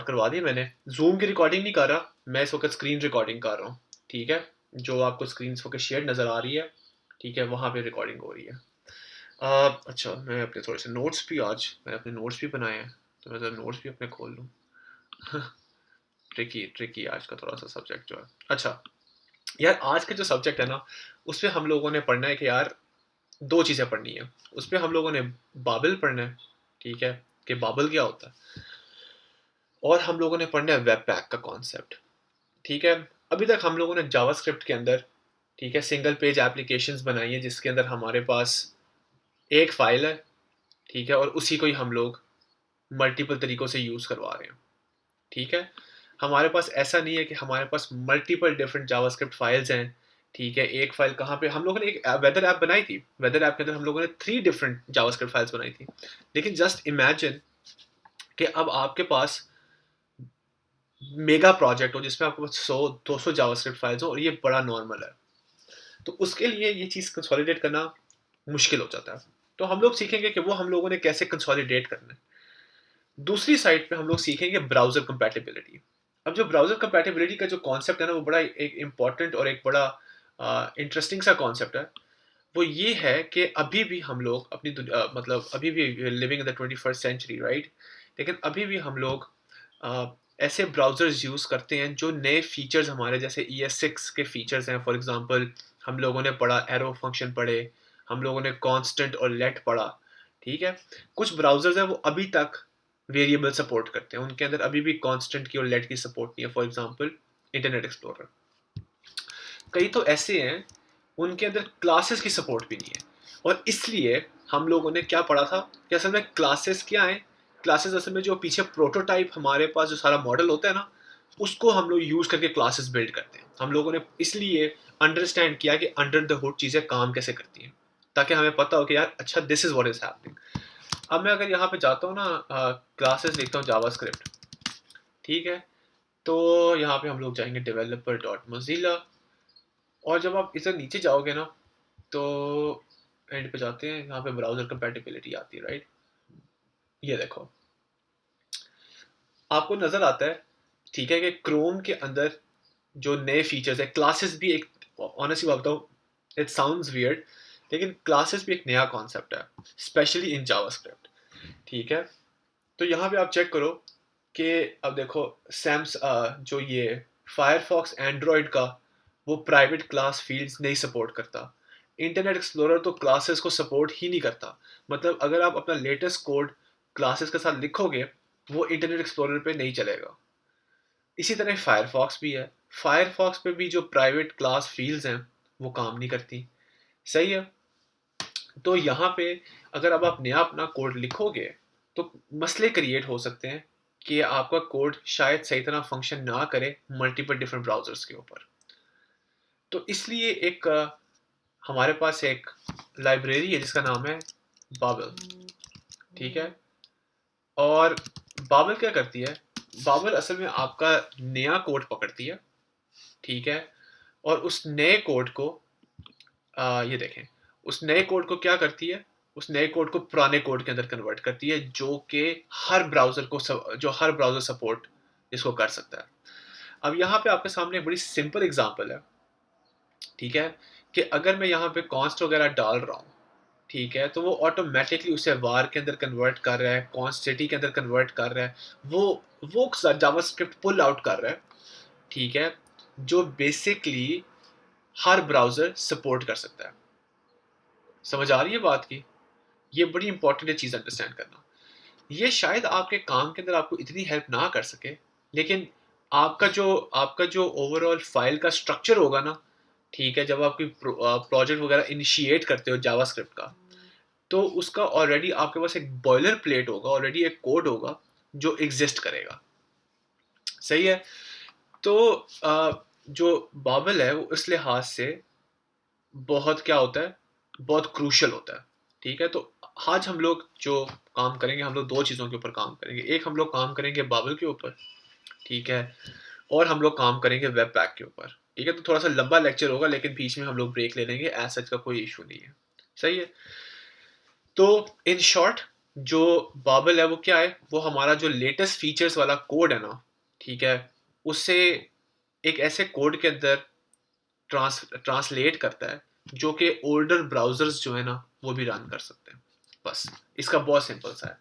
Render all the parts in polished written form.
करवा दी मैंने। जूम की रिकॉर्डिंग नहीं कर रहा मैं, इस वक्त स्क्रीन रिकॉर्डिंग कर रहा हूँ। ठीक है, जो आपको स्क्रीन इस वक्त शेयर नज़र आ रही है, ठीक है, वहाँ पे रिकॉर्डिंग हो रही है। अच्छा, मैं अपने थोड़े से नोट्स भी, आज मैंने अपने नोट्स भी बनाए हैं, तो मैं ज़रा नोट्स भी अपने खोल लूँ। ट्रिकी ट्रिकी आज का थोड़ा सा सब्जेक्ट जो है। अच्छा यार, आज का जो सब्जेक्ट है ना, उस पर हम लोगों ने पढ़ना है कि यार दो चीज़ें पढ़नी है। उस पर हम लोगों ने बाबल पढ़ना है, ठीक है, कि बाबल क्या होता है, और हम लोगों ने पढ़ना है वेब पैक का कॉन्सेप्ट। ठीक है, अभी तक हम लोगों ने जावास्क्रिप्ट के अंदर, ठीक है, सिंगल पेज एप्लीकेशंस बनाई है जिसके अंदर हमारे पास एक फाइल है, ठीक है, और उसी को ही हम लोग मल्टीपल तरीक़ों से यूज़ करवा रहे हैं। ठीक है, हमारे पास ऐसा नहीं है कि हमारे पास मल्टीपल डिफरेंट जावास्क्रिप्ट फाइल्स हैं। ठीक है, एक फाइल कहाँ पे, हम लोगों ने एक वेदर ऐप बनाई थी, वेदर ऐप के अंदर हम लोगों ने 3 डिफरेंट जावास्क्रिप्ट फाइल्स बनाई थी। लेकिन जस्ट इमेजिन कि अब आपके पास मेगा प्रोजेक्ट हो जिसमें आपके पास 100-200 जावास्क्रिप्ट फाइल्स हो, और ये बड़ा नॉर्मल है। तो उसके लिए ये चीज़ कंसोलिडेट करना मुश्किल हो जाता है। तो हम लोग सीखेंगे कि वो हम लोगों ने कैसे कंसोलिडेट करना है। दूसरी साइड पे हम लोग सीखेंगे ब्राउज़र कंपैटिबिलिटी। अब जो ब्राउज़र कंपैटिबिलिटी का जो कॉन्सेप्ट है ना, वो बड़ा एक इम्पोर्टेंट और एक बड़ा इंटरेस्टिंग सा कॉन्सेप्ट है। वो ये है कि अभी भी हम लोग अपनी मतलब अभी भी living in the 21st century, right? लेकिन अभी भी हम लोग अ, ऐसे ब्राउज़र्स यूज़ करते हैं जो नए फीचर्स हमारे जैसे ES6 के फीचर्स हैं। फॉर एग्ज़ाम्पल हम लोगों ने पढ़ा एरो फंक्शन पढ़े, हम लोगों ने कांस्टेंट और लेट पढ़ा, ठीक है? कुछ ब्राउज़र्स हैं वो अभी तक वेरिएबल सपोर्ट करते हैं, उनके अंदर अभी भी कांस्टेंट की और लेट की सपोर्ट नहीं है। For example internet explorer. कई तो ऐसे हैं उनके अंदर क्लासेस की सपोर्ट भी नहीं है, और इसलिए हम लोगों ने क्या पढ़ा था कि असल में क्लासेस क्या है। क्लासेस असल में जो पीछे प्रोटोटाइप हमारे पास जो सारा मॉडल होता है ना, उसको हम लोग यूज करके क्लासेस बिल्ड करते हैं। हम लोगों ने इसलिए अंडरस्टैंड किया कि अंडर द हुड चीज़ें काम कैसे करती हैं, ताकि हमें पता हो कि यार अच्छा this is what is happening. अब मैं अगर यहाँ पे जाता हूँ ना, क्लासेस लिखता हूँ जावास्क्रिप्ट, ठीक है, तो यहाँ पे हम लोग जाएंगे डेवलपर डॉट मोजिला, और जब आप इधर नीचे जाओगे ना, तो एंड पे जाते हैं, यहाँ पे ब्राउजर कंपैटिबिलिटी आती है, राइट? ये देखो, आपको नजर आता है, ठीक है, कि क्रोम के अंदर जो नए फीचर्स है, क्लासेस भी एक, ऑनेस्टली बात बताऊँ, इट साउंड्स वियर्ड, लेकिन क्लासेस भी एक नया कॉन्सेप्ट है, स्पेशली इन जावास्क्रिप्ट। ठीक है, तो यहाँ पे आप चेक करो कि अब देखो, सैम्स जो ये फायरफॉक्स एंड्रॉयड का, वो प्राइवेट क्लास फील्ड्स नहीं सपोर्ट करता। इंटरनेट एक्सप्लोरर तो क्लासेस को सपोर्ट ही नहीं करता। मतलब अगर आप अपना लेटेस्ट कोड क्लासेस के साथ लिखोगे, वो इंटरनेट एक्सप्लोरर पे नहीं चलेगा। इसी तरह फायरफॉक्स भी है, फायरफॉक्स पे भी जो प्राइवेट क्लास फील्ड्स हैं वो काम नहीं करती। सही है, तो यहाँ पे अगर अब आप नया अपना कोड लिखोगे, तो मसले क्रिएट हो सकते हैं कि आपका कोड शायद सही तरह फंक्शन ना करे मल्टीपल डिफरेंट ब्राउजर्स के ऊपर। तो इसलिए एक हमारे पास एक लाइब्रेरी है जिसका नाम है बाबल, ठीक है। और बाबल क्या करती है, बाबल असल में आपका नया कोड पकड़ती है, ठीक है, और उस नए कोड को ये देखें, उस नए कोड को क्या करती है, उस नए कोड को पुराने कोड के अंदर कन्वर्ट करती है, जो कि हर ब्राउज़र को जो हर ब्राउज़र सपोर्ट इसको कर सकता है। अब यहाँ पे आपके सामने एक बड़ी सिंपल एग्जांपल है, ठीक है, कि अगर मैं यहाँ पे कॉन्स्ट वगैरह डाल रहा हूँ, ठीक है, तो वो ऑटोमेटिकली उसे var के अंदर कन्वर्ट कर रहा है, कॉन्स्टेटी के अंदर कन्वर्ट कर रहा है, वो जावास्क्रिप्ट पुल आउट कर रहा है, ठीक है, जो बेसिकली हर ब्राउज़र सपोर्ट कर सकता है। समझ आ रही है बात की? ये बड़ी इंपॉर्टेंट है चीज़ अंडरस्टैंड करना। ये शायद आपके काम के अंदर आपको इतनी हेल्प ना कर सके, लेकिन आपका जो ओवरऑल फाइल का स्ट्रक्चर होगा ना, ठीक है, जब आप कोई प्रोजेक्ट वगैरह इनिशिएट करते हो जावास्क्रिप्ट का, तो उसका ऑलरेडी आपके पास एक बॉयलर प्लेट होगा, ऑलरेडी एक कोड होगा जो एग्जिस्ट करेगा। सही है, तो जो बाबल है वो इस लिहाज से बहुत क्या होता है, बहुत क्रूशल होता है। ठीक है, तो आज हम लोग जो काम करेंगे, हम लोग दो चीज़ों के ऊपर काम करेंगे। एक हम लोग काम करेंगे बाबल के ऊपर, ठीक है, और हम लोग काम करेंगे वेब पैक के ऊपर। ठीक है, तो थोड़ा सा लंबा लेक्चर होगा, लेकिन बीच में हम लोग ब्रेक ले लेंगे, एज सच का कोई इशू नहीं है। सही है, तो इन शॉर्ट जो बाबल है वो क्या है, वो हमारा जो लेटेस्ट फीचर्स वाला कोड है ना, ठीक है, उससे एक ऐसे कोड के अंदर ट्रांसलेट करता है जो कि ओल्डर ब्राउजर्स जो है ना वो भी रन कर सकते हैं। बस इसका बहुत सिंपल सा है।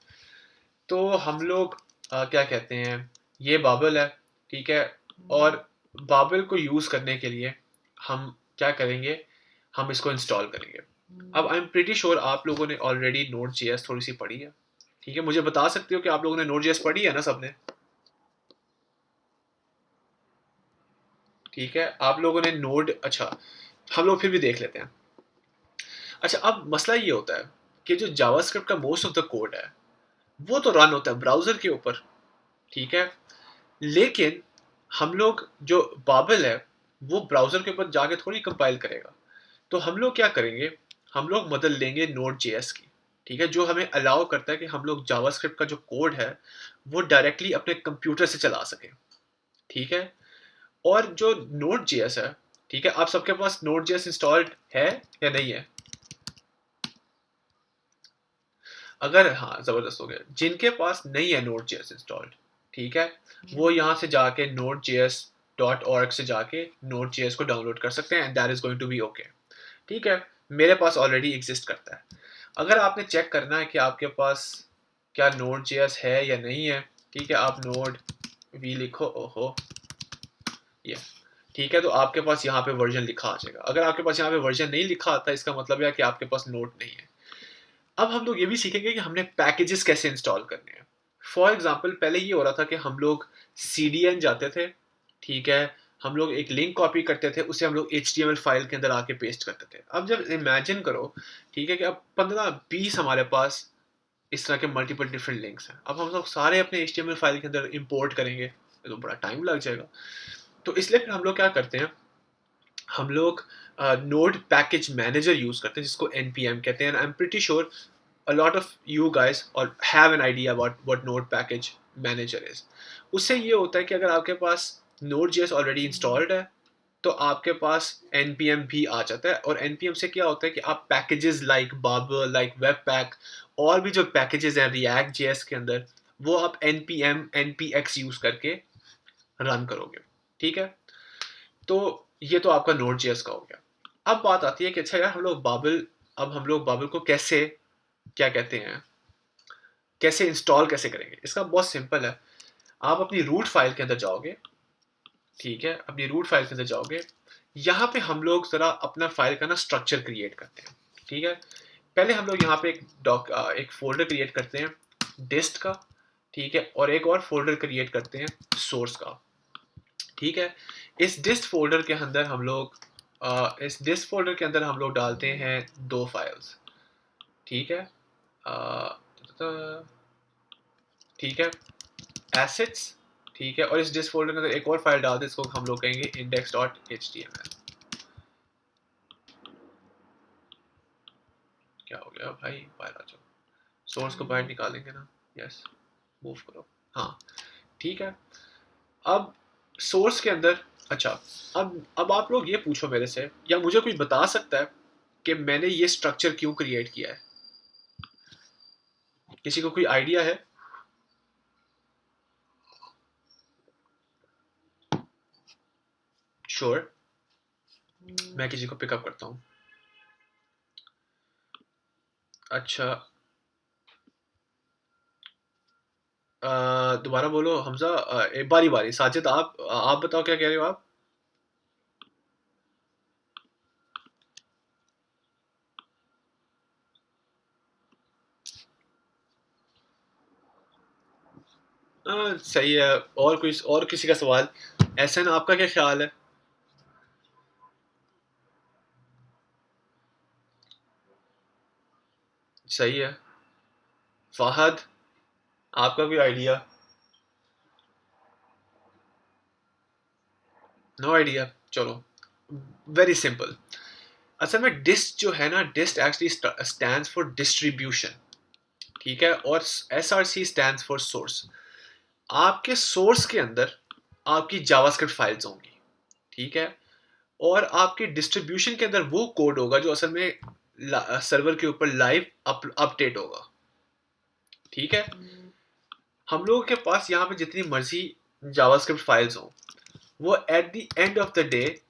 तो हम लोग क्या कहते हैं, ये बाबल है, ठीक है। और बाबल को यूज़ करने के लिए हम क्या करेंगे, हम इसको इंस्टॉल करेंगे। अब आई एम प्रीटी श्योर आप लोगों ने ऑलरेडी नोड जेएस थोड़ी सी पढ़ी है, ठीक है। मुझे बता सकते हो कि आप लोगों ने नोड जेएस पढ़ी है ना सबने? ठीक है, आप लोगों ने नोड, अच्छा हम लोग फिर भी देख लेते हैं। अच्छा, अब मसला ये होता है कि जो जावास्क्रिप्ट का मोस्ट ऑफ द कोड है वो तो रन होता है ब्राउज़र के ऊपर, ठीक है। लेकिन हम लोग जो बाबल है वो ब्राउज़र के ऊपर जाके थोड़ी कंपाइल करेगा। तो हम लोग क्या करेंगे, हम लोग मदद लेंगे नोड जेएस की, ठीक है, जो हमें अलाउ करता है कि हम लोग जावास्क्रिप्ट का जो कोड है वो डायरेक्टली अपने कंप्यूटर से चला सकें, ठीक है। और जो नोड जेएस है, ठीक है, आप सबके पास नोड जेएस इंस्टॉल्ड है या नहीं है? अगर हाँ, ज़बरदस्त हो गया। जिनके पास नहीं है नोड जेएस इंस्टॉल्ड, ठीक है, वो यहाँ से जाके नोड जेएस .org से जाके नोड जेएस को डाउनलोड कर सकते हैं, and that is going to be okay, ठीक है। मेरे पास ऑलरेडी एग्जिस्ट करता है। अगर आपने चेक करना है कि आपके पास क्या नोड जेएस है या नहीं है, ठीक है, आप नोड वी लिखो, ओहो ये, ठीक है, तो आपके पास यहाँ पे वर्जन लिखा आ जाएगा। अगर आपके पास यहाँ पे वर्जन नहीं लिखा आता, इसका मतलब है कि आपके पास नोड नहीं है। अब हम लोग ये भी सीखेंगे कि हमने पैकेजेस कैसे इंस्टॉल करने हैं। फॉर एग्जाम्पल, पहले ये हो रहा था कि हम लोग CDN जाते थे, ठीक है, हम लोग एक लिंक कॉपी करते थे, उसे हम लोग HTML फाइल के अंदर आके पेस्ट करते थे। अब जब इमेजिन करो, ठीक है, कि अब 15-20 हमारे पास इस तरह के मल्टीपल डिफरेंट लिंक्स हैं, अब हम लोग सारे अपने HTML फाइल के अंदर इंपोर्ट करेंगे तो बड़ा टाइम लग जाएगा। तो इसलिए फिर हम लोग क्या करते हैं, हम लोग नोड पैकेज मैनेजर यूज करते हैं जिसको NPM कहते हैं। I am pretty sure a lot of you guys or have an idea about what node package manager is। उससे ये होता है कि अगर आपके पास Node.js ऑलरेडी इंस्टॉल्ड है तो आपके पास npm भी आ जाता है, और npm से क्या होता है कि आप पैकेजेस लाइक बाबल, लाइक वेबपैक, और भी जो पैकेजेस हैं रिएक्ट जेएस के अंदर, वो आप npm npx यूज करके रन करोगे, ठीक है। तो ये तो आपका नोड जेएस का हो गया। अब बात आती है कि अच्छा यार, हम लोग बाबल, अब हम लोग बाबल को कैसे, क्या कहते हैं, कैसे इंस्टॉल कैसे करेंगे? इसका बहुत सिंपल है। आप अपनी रूट फाइल के अंदर जाओगे, ठीक है, अपनी रूट फाइल के अंदर जाओगे। यहाँ पे हम लोग जरा अपना फाइल का ना स्ट्रक्चर क्रिएट करते हैं, ठीक है। पहले हम लोग यहाँ पे एक फोल्डर क्रिएट करते हैं डिस्ट का, ठीक है, और एक और फोल्डर क्रिएट करते हैं सोर्स का, ठीक है। इस डिस्ट फोल्डर के अंदर हम लोग डालते हैं दो फाइल्स, ठीक है, ठीक है, एसेट्स, ठीक है, और इस डिस्क फोल्डर के अंदर एक और फाइल डाल दें, इसको हम लोग कहेंगे index.html। क्या हो गया भाई, बाहर आ जाओ, सोर्स को बाहर निकालेंगे ना, यस, मूव करो, हाँ, ठीक है। अब सोर्स के अंदर, अच्छा, अब आप लोग ये पूछो मेरे से, या मुझे कोई बता सकता है कि मैंने ये स्ट्रक्चर क्यों क्रिएट किया है? किसी को कोई आइडिया है? श्योर, मैं किसी को पिकअप करता हूँ। अच्छा, दोबारा बोलो हमजा, बारी बारी, साजिद आप बताओ क्या कह रहे हो आप? सही है। और कोई, और किसी का सवाल? एहसन, आपका क्या ख्याल है? सही है। फाहद, आपका कोई आइडिया? नो आइडिया, चलो, वेरी सिंपल। असल में डिस्ट जो है ना, डिस्ट एक्चुअली स्टैंड्स फॉर डिस्ट्रीब्यूशन, ठीक है, और SRC स्टैंड्स फॉर सोर्स। आपके सोर्स के अंदर आपकी जावास्क्रिप्ट फाइल्स होंगी, ठीक है, और आपके डिस्ट्रीब्यूशन के अंदर वो कोड होगा जो असल में सर्वर के ऊपर लाइव अपडेट होगा, ठीक है, हम लोगों के पास यहाँ पे जितनी मर्जी जावास्क्रिप्ट फाइल्स हों, वो at the end of the day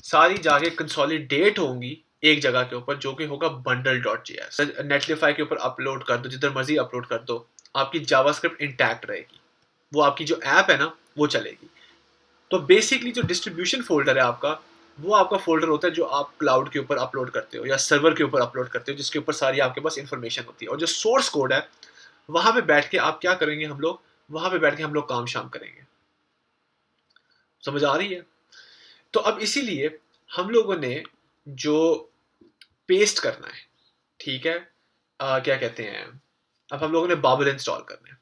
सारी जाके कंसोलिडेट होंगी एक जगह के ऊपर, जो कि होगा बंडल डॉट जे एस। नेटलिफाई के ऊपर अपलोड कर दो, जिधर मर्जी अपलोड कर दो, आपकी जावास्क्रिप्ट इंटैक्ट रहेगी, वो आपकी जो ऐप है ना वो चलेगी। तो बेसिकली जो डिस्ट्रीब्यूशन फोल्डर है आपका, वो आपका फोल्डर होता है जो आप क्लाउड के ऊपर अपलोड करते हो या सर्वर के ऊपर अपलोड करते हो, जिसके ऊपर सारी आपके पास इंफॉर्मेशन होती है। और जो सोर्स कोड है, वहां पे बैठ के आप क्या करेंगे, हम लोग वहां पे बैठ के हम लोग काम शाम करेंगे। समझ आ रही है? तो अब इसीलिए हम लोगों ने जो पेस्ट करना है, ठीक है, क्या कहते हैं, अब हम लोगों ने बाबल इंस्टॉल करना है।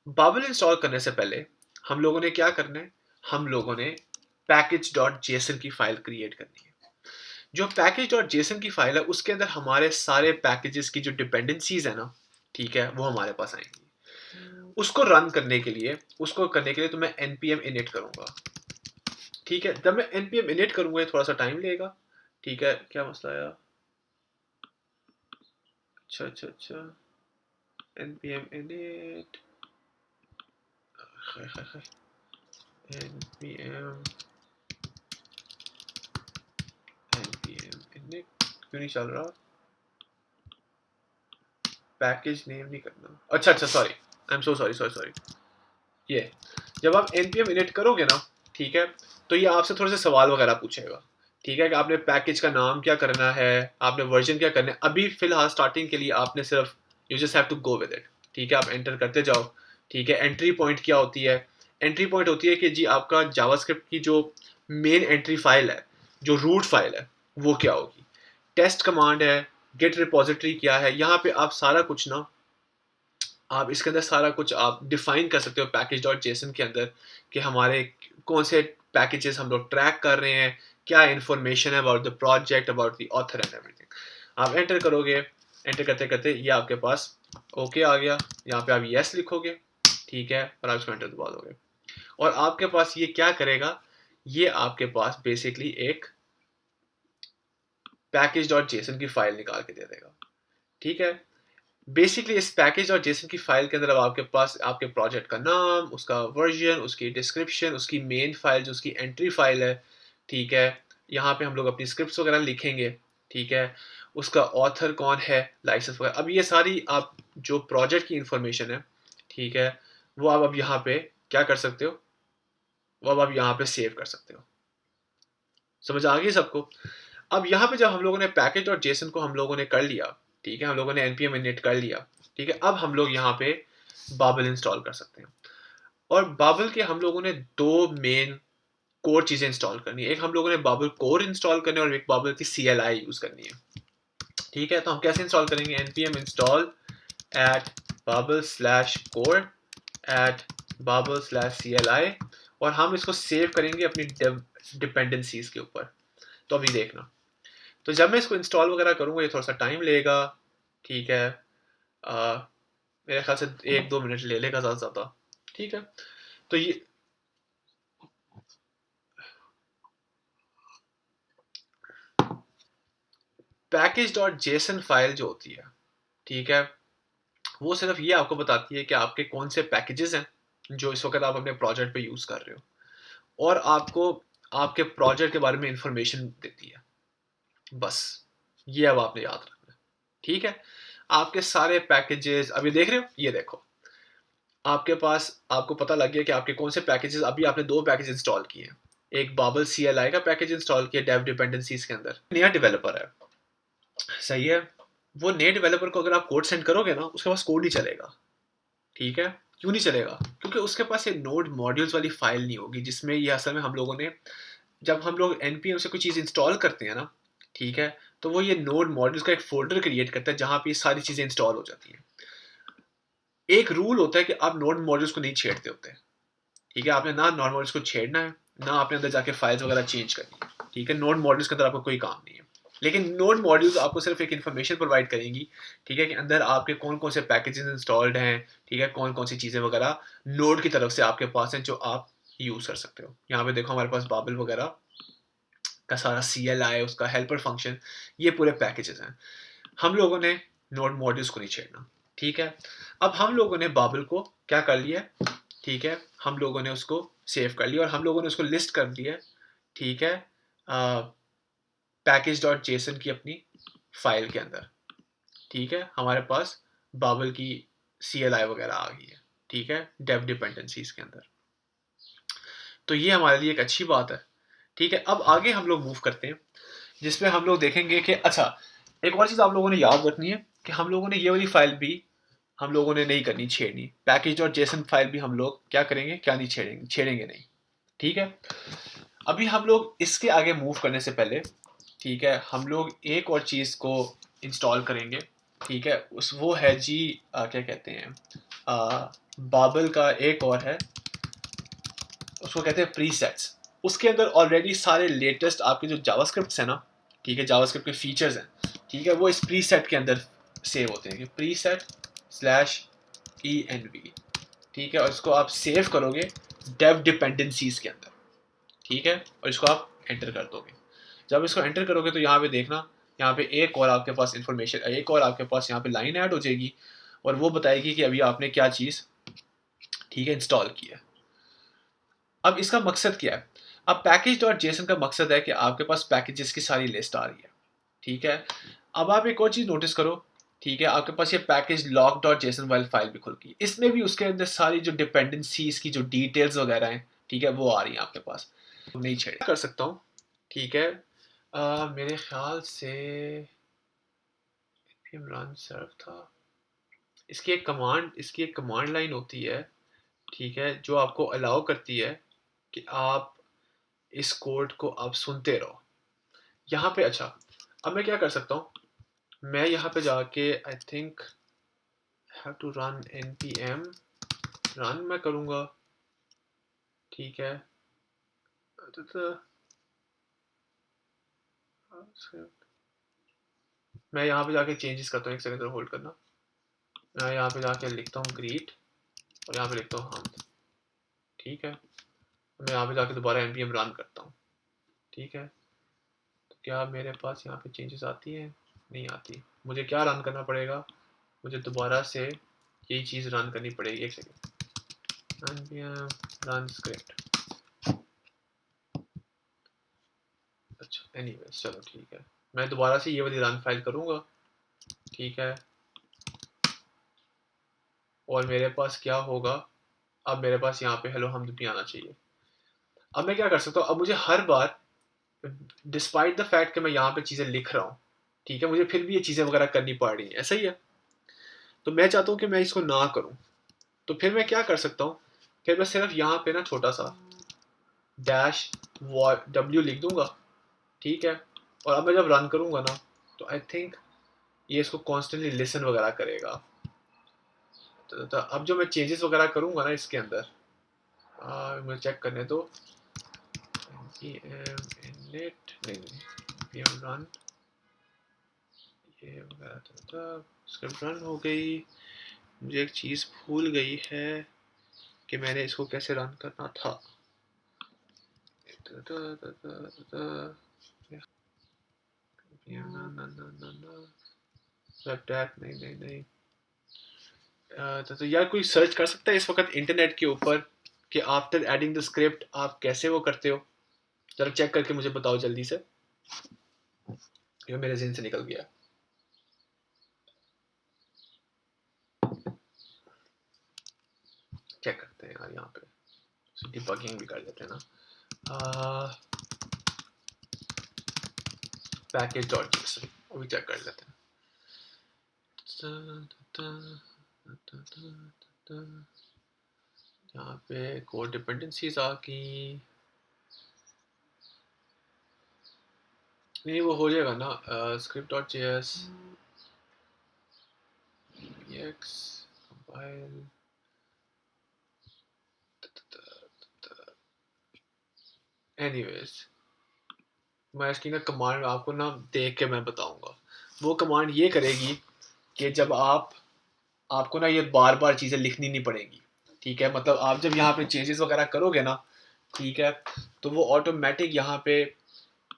बाबल इंस्टॉल करने से पहले हम लोगों ने क्या करना है, हम लोगों ने पैकेज डॉट जेसन की फाइल क्रिएट करनी है। जो पैकेज डॉट जेसन की फाइल है, उसके अंदर हमारे सारे पैकेजेस की जो डिपेंडेंसीज है ना, ठीक है, वो हमारे पास आएंगी। उसको रन करने के लिए, तो मैं npm init करूंगा। ठीक है, जब मैं npm init करूंगा ये थोड़ा सा टाइम लेगा। ठीक है, क्या मसला आया? अच्छा अच्छा अच्छा, npm init, npm npm init क्यों नहीं चल रहा? पैकेज नेम नहीं करना। अच्छा अच्छा, sorry, I am so sorry sorry sorry. ये जब आप npm init करोगे ना, ठीक है, तो ये आपसे थोड़े से सवाल वगैरह पूछेगा। ठीक है, कि आपने पैकेज का नाम क्या करना है, आपने वर्जन क्या करना है। अभी फिलहाल स्टार्टिंग के लिए आपने सिर्फ you just have to go with it. ठीक है, आप एंटर करते जाओ। ठीक है, एंट्री पॉइंट क्या होती है? एंट्री पॉइंट होती है कि जी आपका जावास्क्रिप्ट की जो मेन एंट्री फाइल है, जो रूट फाइल है, वो क्या होगी। टेस्ट कमांड है, गेट रिपोजिटरी क्या है, यहाँ पे आप सारा कुछ ना, आप इसके अंदर सारा कुछ आप डिफाइन कर सकते हो पैकेज डॉट जेसन के अंदर, कि हमारे कौन से पैकेजेस हम लोग ट्रैक कर रहे हैं, क्या इन्फॉर्मेशन है about the project, about the author and everything. आप एंटर करोगे, एंटर करते करते ये आपके पास ओके आ गया। यहाँ पे आप यस लिखोगे, ठीक है, और आप इसको एंटर दबा दोगे, और आपके पास ये क्या करेगा, ये आपके पास बेसिकली एक पैकेज डॉट जेसन की फाइल निकाल के दे देगा। ठीक है, बेसिकली इस पैकेज और जेसन की फाइल के अंदर अब आपके पास आपके प्रोजेक्ट का नाम, उसका वर्जन, उसकी डिस्क्रिप्शन, उसकी मेन फाइल जो उसकी एंट्री फाइल है, ठीक है, यहाँ पे हम लोग अपनी स्क्रिप्ट्स वगैरह लिखेंगे। ठीक है, उसका ऑथर कौन है, लाइसेंस वगैरह, अब ये सारी आप जो प्रोजेक्ट की इंफॉर्मेशन है, ठीक है, वो आप अब यहाँ पे क्या कर सकते हो, वो अब आप यहाँ पे सेव कर सकते हो। समझ आ गई सबको? अब यहाँ पे जब हम लोगों ने पैकेज और जेसन को हम लोगों ने कर लिया, ठीक है, हम लोगों ने npm init कर लिया, ठीक है, अब हम लोग यहाँ पे बाबल इंस्टॉल कर सकते हैं। और बाबल के हम लोगों ने दो मेन कोर चीजें इंस्टॉल करनी है। एक हम लोगों ने बाबल कोर इंस्टॉल करनी है और एक बाबल की CLI यूज करनी है। ठीक है, तो हम कैसे इंस्टॉल करेंगे, npm install at babel/core at babel/CLI, और हम इसको सेव करेंगे अपनी डिपेंडेंसीज के ऊपर। तो अभी देखना, तो जब मैं इसको इंस्टॉल वगैरह करूंगा ये थोड़ा सा टाइम लेगा। ठीक है, आ, मेरे ख्याल से 1-2 मिनट ले लेगा ज़्यादा ज़्यादा। ठीक है, तो ये पैकेज डॉट जेसन फाइल जो होती है, ठीक है, वो सिर्फ ये आपको बताती है कि आपके कौन से पैकेजेस हैं जो इस वक्त आप अपने प्रोजेक्ट पे यूज़ कर रहे हो, और आपको आपके प्रोजेक्ट के बारे में इंफॉर्मेशन देती है। बस ये अब आपने याद रखना है। ठीक है, आपके सारे पैकेजेस अभी देख रहे हो, ये देखो आपके पास, आपको पता लग गया कि आपके कौन से पैकेजेस, अभी आपने दो पैकेज इंस्टॉल किए हैं। एक बाबल CLI का पैकेज इंस्टॉल किया डेव डिपेंडेंसीज के अंदर। नया डेवलपर है, सही है, वो नए डेवलपर को अगर आप कोड सेंड करोगे ना, उसके पास कोड नहीं चलेगा। ठीक है, क्यों नहीं चलेगा? क्योंकि उसके पास ये नोड मॉड्यूल्स वाली फाइल नहीं होगी, जिसमें ये असल में हम लोगों ने, जब हम लोग npm से कोई चीज़ इंस्टॉल करते हैं ना, ठीक है, तो वो ये नोड मॉड्यूल्स का एक फोल्डर क्रिएट करता है जहाँ पे ये सारी चीज़ें इंस्टॉल हो जाती हैं। एक रूल होता है कि आप नोड मॉड्यूल्स को नहीं छेड़ते होते। ठीक है, आपने ना नॉन मॉड्यूल्स को छेड़ना है, ना आपने अंदर जाके फाइल्स वगैरह चेंज करनी है। ठीक है, नोड मॉड्यूल्स के अंदर आपको कोई काम नहीं है। लेकिन नोड मॉड्यूल्स आपको सिर्फ एक इन्फॉर्मेशन प्रोवाइड करेंगी, ठीक है, कि अंदर आपके कौन कौन से पैकेजेस इंस्टॉल्ड हैं, ठीक है, कौन कौन सी चीज़ें वगैरह नोड की तरफ से आपके पास हैं जो आप यूज़ कर सकते हो। यहाँ पे देखो हमारे पास बाबल वगैरह का सारा CLI, उसका हेल्पर फंक्शन, ये पूरे पैकेजेस हैं। हम लोगों ने नोड मॉड्यूल्स को नहीं छेड़ना। ठीक है, अब हम लोगों ने बाबल को क्या कर लिया, ठीक है, हम लोगों ने उसको सेव कर लिया और हम लोगों ने उसको लिस्ट कर दिया, ठीक है, पैकेज डॉट जेसन की अपनी फाइल के अंदर। ठीक है, हमारे पास बाबल की CLI वगैरह आ गई है, ठीक है, डेव डिपेंडेंसीज के अंदर। तो ये हमारे लिए एक अच्छी बात है। ठीक है, अब आगे हम लोग मूव करते हैं, जिसमें हम लोग देखेंगे कि अच्छा, एक और चीज़ आप लोगों ने याद रखनी है कि हम लोगों ने ये वाली फाइल भी हम लोगों ने नहीं करनी, छेड़नी। पैकेज और जेसन फाइल भी हम लोग क्या करेंगे, क्या नहीं छेड़ेंगे, छेड़ेंगे नहीं। ठीक है, अभी हम लोग इसके आगे मूव करने से पहले, ठीक है, हम लोग एक और चीज़ को इंस्टॉल करेंगे। ठीक है, उस वो है जी क्या कहते हैं, बाबल का एक और है, उसको कहते हैं प्रीसेट्स। उसके अंदर ऑलरेडी सारे लेटेस्ट आपके जो जावास्क्रिप्ट है ना, ठीक है, जावास्क्रिप्ट के फीचर्स हैं, ठीक है, वो इस प्रीसेट के अंदर सेव होते हैं कि प्रीसेट स्लैश env। ठीक है, और इसको आप सेव करोगे डेव डिपेंडेंसीज के अंदर। ठीक है, और इसको आप एंटर कर दोगे। जब इसको एंटर करोगे तो यहाँ पे देखना, यहाँ पे एक और आपके पास इंफॉर्मेशन, एक और आपके पास यहाँ पे लाइन ऐड हो जाएगी और वो बताएगी कि अभी आपने क्या चीज़, ठीक है, इंस्टॉल की है। अब इसका मकसद क्या है, अब पैकेज डॉट जेसन का मकसद है कि आपके पास पैकेजेस की सारी लिस्ट आ रही है। ठीक है, अब आप एक और चीज़ नोटिस करो, ठीक है, आपके पास ये पैकेज लॉग डॉट जेसन वाली फाइल भी खुल गई, इसमें भी उसके अंदर सारी जो डिपेंडेंसीज की जो डिटेल्स वगैरह हैं, ठीक है, वो आ रही हैं आपके पास। नहीं छेड़ कर सकता हूँ, ठीक है, मेरे ख्याल से npm run serve था, इसकी एक कमांड लाइन होती है, ठीक है, जो आपको अलाउ करती है कि आप इस कोड को आप सुनते रहो यहाँ पे। अच्छा, अब मैं क्या कर सकता हूँ, मैं यहाँ पे जाके I think have to run npm run मैं करूँगा। ठीक है, मैं यहाँ पे जाके चेंजेस करता हूँ, एक सेकंड होल्ड करना। मैं यहाँ पे जाके लिखता हूँ ग्रीट और यहाँ पे लिखता हूँ हम। ठीक है, मैं यहाँ पे जाके दोबारा npm रन करता हूँ। ठीक है, तो क्या मेरे पास यहाँ पे चेंजेस आती हैं, नहीं आती। मुझे क्या रन करना पड़ेगा, मुझे दोबारा से यही चीज़ रन करनी पड़ेगी। एक सेकेंड, npm रन स्क्रिप्ट। अच्छा, एनीवेज चलो ठीक है, मैं दोबारा से ये वाली रन फाइल करूँगा। ठीक है, और मेरे पास क्या होगा, अब मेरे पास यहाँ पे हेलो हमद भी आना चाहिए। अब मैं क्या कर सकता हूँ, अब मुझे हर बार डिस्पाइट द फैक्ट कि मैं यहाँ पे चीज़ें लिख रहा हूँ, ठीक है, मुझे फिर भी ये चीज़ें वगैरह करनी पड़ रही हैं, ऐसा ही है। तो मैं चाहता हूँ कि मैं इसको ना करूँ, तो फिर मैं क्या कर सकता हूँ, फिर मैं सिर्फ यहाँ पे ना छोटा सा डैश w लिख दूंगा। ठीक है, और अब मैं जब रन करूँगा ना, तो आई थिंक ये इसको कॉन्स्टेंटली लिसन वगैरह करेगा। तो अब जो मैं चेंजेस वगैरह करूँगा ना इसके अंदर, मुझे चेक करने दो, npm init नहीं npm run, ये वगैरह स्क्रिप्ट रन हो गई। मुझे एक चीज़ भूल गई है कि मैंने इसको कैसे रन करना था। नहीं नहीं नहीं, तो यार कोई सर्च कर सकता है इस वक्त इंटरनेट के ऊपर कि आफ्टर एडिंग द स्क्रिप्ट आप कैसे वो करते हो? जरा चेक करके मुझे बताओ जल्दी से, ये मेरे ज़हन से निकल गया। चेक करते हैं यार, यहाँ पे डिबगिंग भी कर लेते हैं ना। पैकेज डॉट जेसन वो भी चेक कर लेते हैं। यहाँ पे कोड डिपेंडेंसीज आ गई, नहीं वो हो जाएगा ना, script dot JS x compile. Anyways, मैं इसकी ना कमांड आपको ना देख के मैं बताऊंगा। वो कमांड ये करेगी कि जब आपको ना ये बार बार चीज़ें लिखनी नहीं पड़ेगी। ठीक है, मतलब आप जब यहाँ पे चेंजेस वगैरह करोगे ना, ठीक है, तो वो ऑटोमेटिक यहाँ पे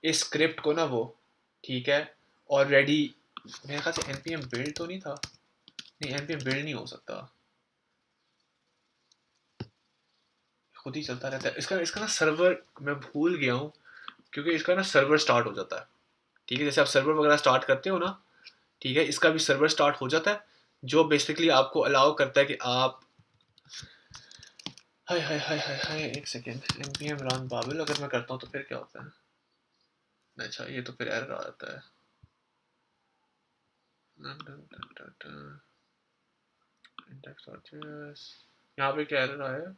इस स्क्रिप्ट को ना वो, ठीक है, ऑलरेडी मेरे ख्याल से npm बिल्ड तो नहीं था, नहीं, npm बिल्ड नहीं हो सकता, खुद ही चलता रहता है। इसका इसका ना सर्वर मैं भूल गया हूँ, क्योंकि इसका ना सर्वर स्टार्ट हो जाता है। ठीक है, जैसे आप सर्वर वगैरह स्टार्ट करते हो ना, ठीक है, इसका भी सर्वर स्टार्ट हो जाता है, जो बेसिकली आपको अलाउ करता है कि आप, हाय हाय हाय हाय हाय, एक सेकेंड, npm run babel अगर मैं करता हूँ तो फिर क्या होता है? अच्छा, ये तो फिर एरर आ जाता है। index.js, यहाँ पे क्या एरर आया?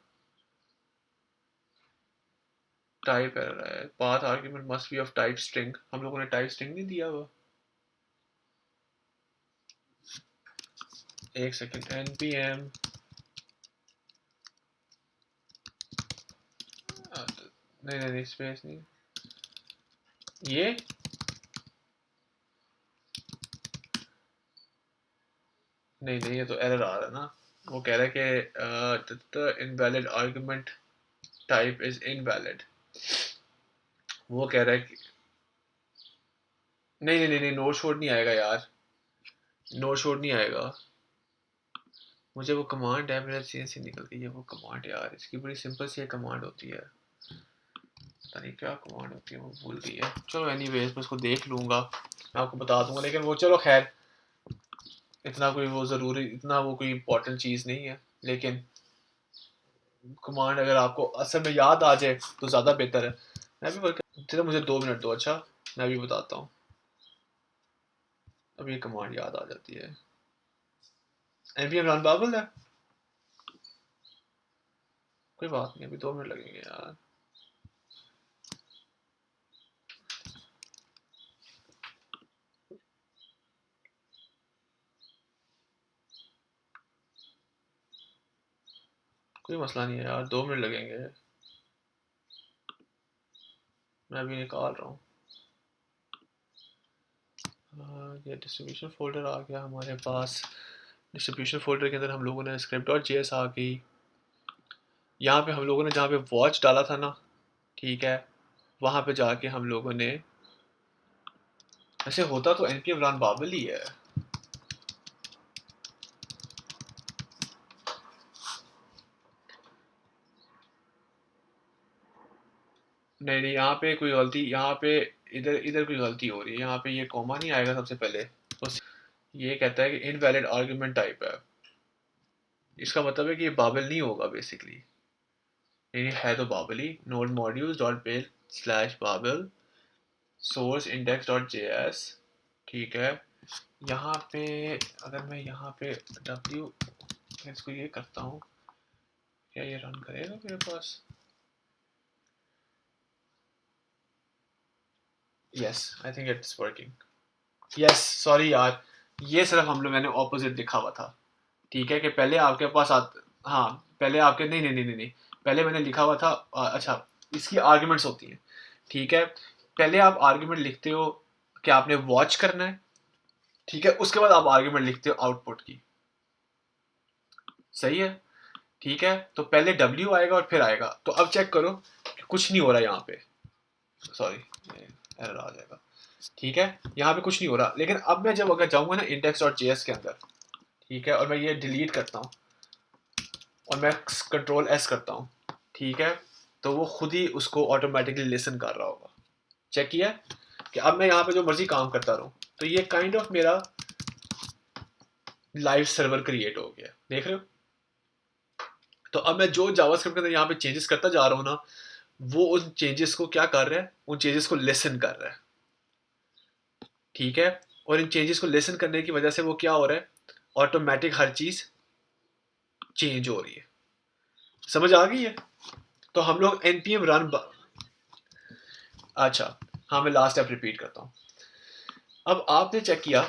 टाइप एरर आया है, path argument must be of type string. हम लोगों ने टाइप स्ट्रिंग नहीं दिया हुआ। एक सेकेंड, npm, नहीं नहीं नहीं, स्पेस नहीं, ये नहीं नहीं, ये तो एरर आ रहा है ना। वो कह रहा है कि invalid argument type is invalid. वो कह रहा है कि नहीं नहीं नहीं नहीं, नो शोड नहीं आएगा यार, नो शोड नहीं आएगा। मुझे वो कमांड है, मेरे सीन से निकल गई है वो कमांड यार, इसकी बड़ी सिंपल सी कमांड होती है, पता नहीं क्या कमांड होती है, वो भूल गई है। चलो एनीवेज, मैं उसको देख लूंगा, मैं आपको बता दूंगा, लेकिन वो चलो खैर, इतना कोई वो ज़रूरी, इतना वो कोई इंपॉर्टेंट चीज़ नहीं है। लेकिन कमांड अगर आपको असल में याद आ जाए तो ज़्यादा बेहतर है। मैं भी चलो, मुझे 2 मिनट दो, अच्छा मैं भी बताता हूँ। अब ये कमांड याद आ जाती है, npm run babel है, कोई बात नहीं, अभी 2 मिनट लगेंगे यार। कोई मसला नहीं है यार, 2 मिनट लगेंगे, मैं अभी निकाल रहा हूँ। ये डिस्ट्रीब्यूशन फोल्डर आ गया हमारे पास। डिस्ट्रीब्यूशन फोल्डर के अंदर हम लोगों ने स्क्रिप्ट डॉट जेएस आ गई। यहाँ पे हम लोगों ने जहाँ पे वॉच डाला था ना, ठीक है, वहाँ पे जाके हम लोगों ने, ऐसे होता तो npm run babel ही है। नहीं नहीं, यहाँ पे कोई गलती, यहाँ पे इधर इधर कोई गलती हो रही है। यहाँ पे ये कॉमा नहीं आएगा सबसे पहले, बस ये कहता है कि इनवैलिड आर्गुमेंट टाइप है। इसका मतलब है कि ये बाबल नहीं होगा बेसिकली, ये है तो बाबल ही। Node modules dot build slash Babel source index dot J S, ठीक है। यहाँ पे अगर मैं यहाँ पे डब्ल्यू इसको ये करता हूँ, क्या ये रन करेगा मेरे पास? Yes, I think it's working. Yes, sorry यार, ये सिर्फ हम लोगों ने ऑपोजिट लिखा हुआ था। ठीक है, कि पहले आपके पास हाँ, पहले आपके, नहीं नहीं नहीं नहीं नहीं, पहले मैंने लिखा हुआ था, अच्छा, इसकी आर्ग्यूमेंट्स होती हैं, ठीक है। पहले आप आर्ग्यूमेंट लिखते हो कि आपने वॉच करना है, ठीक है, उसके बाद आप आर्ग्यूमेंट लिखते हो आउटपुट की, सही है, ठीक है। तो पहले डब्ल्यू आएगा और फिर आएगा। तो अब चेक करो कि कुछ नहीं हो रहा यहाँ पे, सॉरी, एरर आ जाएगा, ठीक है, यहाँ पे कुछ नहीं हो रहा। लेकिन अब मैं जब अगर जाऊँगा ना इंडेक्स डॉट जे एस के अंदर, ठीक है, और मैं ये डिलीट करता हूँ और मैं कंट्रोल एस करता हूँ, ठीक है, तो वो खुद ही उसको ऑटोमेटिकली लिसन कर रहा होगा। चेक किया कि अब मैं यहाँ पे जो मर्जी काम करता रहूँ, तो ये काइंड ऑफ मेरा लाइव सर्वर क्रिएट हो गया, देख रहे हो। तो अब मैं जो जावास्क्रिप्ट के अंदर यहाँ पे चेंजेस करता जा रहा हूँ ना, वो उन चेंजेस को क्या कर रहा है, उन चेंजेस को लिसन कर रहा है, ठीक है। और इन चेंजेस को लिसन करने की वजह से वो क्या हो रहा है, ऑटोमेटिक हर चीज चेंज हो रही है। समझ आ गई है? तो हम लोग npm रन, अच्छा, हाँ, मैं लास्ट स्टेप रिपीट करता हूँ। अब आपने चेक किया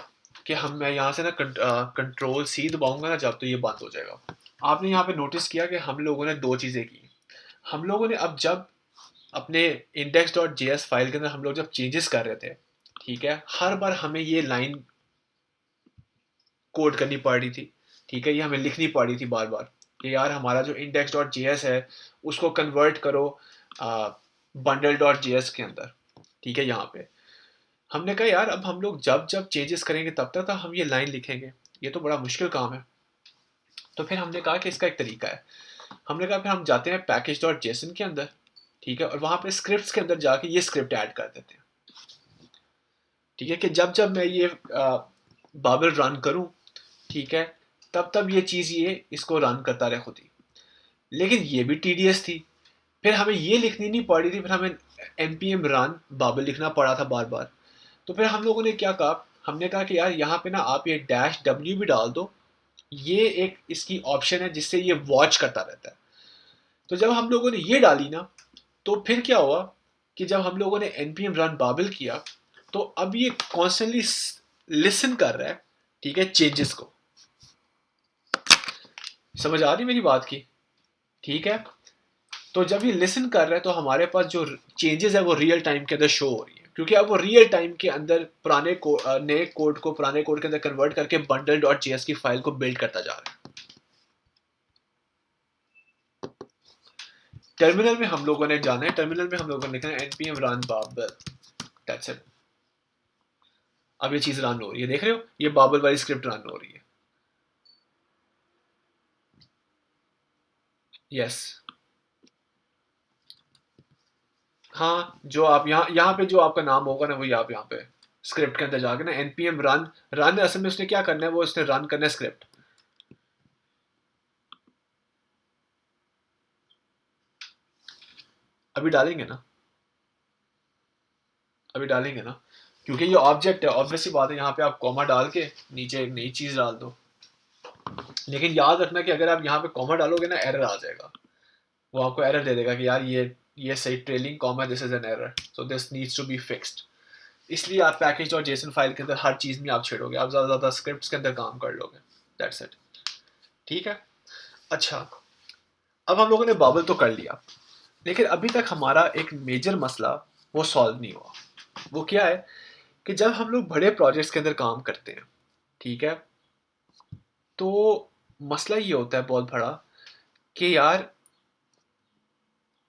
कि मैं यहाँ से ना कंट्रोल सी दबाऊंगा ना जब, तो ये बंद हो जाएगा। आपने यहाँ पे नोटिस किया कि हम लोगों ने दो चीज़ें की। हम लोगों ने अब जब अपने index dot J S file के अंदर हम लोग जब चेंजेस कर रहे थे, ठीक है, हर बार हमें ये लाइन कोड करनी पड़ रही थी, ठीक है, ये हमें लिखनी पड़ रही थी बार बार कि यार हमारा जो इंडेक्स डॉट जे एस है उसको कन्वर्ट करो बंडल डॉट जे एस के अंदर, ठीक है। यहाँ पे हमने कहा यार अब हम लोग जब जब चेंजेस करेंगे तब तक हम ये लाइन लिखेंगे, ये तो बड़ा मुश्किल काम है। तो फिर हमने कहा कि इसका एक तरीका है। हमने कहा फिर हम जाते हैं पैकेज डॉट जेसन के अंदर, ठीक है, और वहाँ पे स्क्रिप्ट्स के अंदर जाके ये स्क्रिप्ट ऐड कर देते हैं, ठीक है, कि जब जब मैं ये बाबल रन करूँ, ठीक है, तब तब ये चीज़ ये इसको रन करता रहे खुद ही। लेकिन ये भी टीडीएस थी, फिर हमें ये लिखनी नहीं पड़ रही थी, फिर हमें npm रन बाबल लिखना पड़ा था बार बार। तो फिर हम लोगों ने क्या कहा, हमने कहा कि यार यहाँ पे ना आप ये डैश डब्ल्यू भी डाल दो, ये एक इसकी ऑप्शन है जिससे ये वॉच करता रहता है। तो जब हम लोगों ने ये डाली ना, तो फिर क्या हुआ कि जब हम लोगों ने npm रन बाबल किया, तो अब ये कॉन्स्टेंटली लिसन कर रहा है, ठीक है, चेंजेस को। समझ आ रही मेरी बात की? ठीक है। तो जब ये लिसन कर रहा है तो हमारे पास जो चेंजेस है वो रियल टाइम के अंदर शो हो रही है, क्योंकि अब वो रियल टाइम के अंदर नए कोड को पुराने कोड के अंदर कन्वर्ट करके बंडल डॉट जेएस की फाइल को बिल्ड करता जा रहा है। टर्मिनल में हम लोगों ने जाना है, टर्मिनल में हम लोगों ने लिखना है npm run babel, that's it. अब ये चीज रन हो रही है, देख रहे हो, ये बाबल वाली स्क्रिप्ट रन हो रही है। यस। हाँ, जो आप यहाँ पे जो आपका नाम होगा ना, वही आप यहाँ पे स्क्रिप्ट के अंदर जाके ना npm रन, रन असल में उसने क्या करना है, वो उसने रन करना है स्क्रिप्ट। अभी डालेंगे ना, अभी डालेंगे ना, क्योंकि ये ऑब्जेक्ट है, ऑब्वियस सी बात है, यहाँ पे आप कॉमा डाल के नीचे एक नई चीज डाल दो। लेकिन याद रखना कि अगर आप यहाँ पे कॉमा डालोगे ना, एरर आ जाएगा, वो आपको एरर दे देगा कि यार ये सही trailing comma, this is an error, so this needs to be fixed. इसलिए आप पैकेज और जेसन फाइल के अंदर हर चीज में आप छेड़ोगे, आप ज्यादा ज्यादा स्क्रिप्ट्स के अंदर काम कर लोगे, दैट्स इट। ठीक है। अच्छा, अब हम लोगों ने बाबल तो कर लिया, लेकिन अभी तक हमारा एक मेजर मसला वो सॉल्व नहीं हुआ। वो क्या है कि जब हम लोग बड़े प्रोजेक्ट्स के अंदर काम करते हैं, ठीक है, तो मसला ये होता है बहुत बड़ा कि यार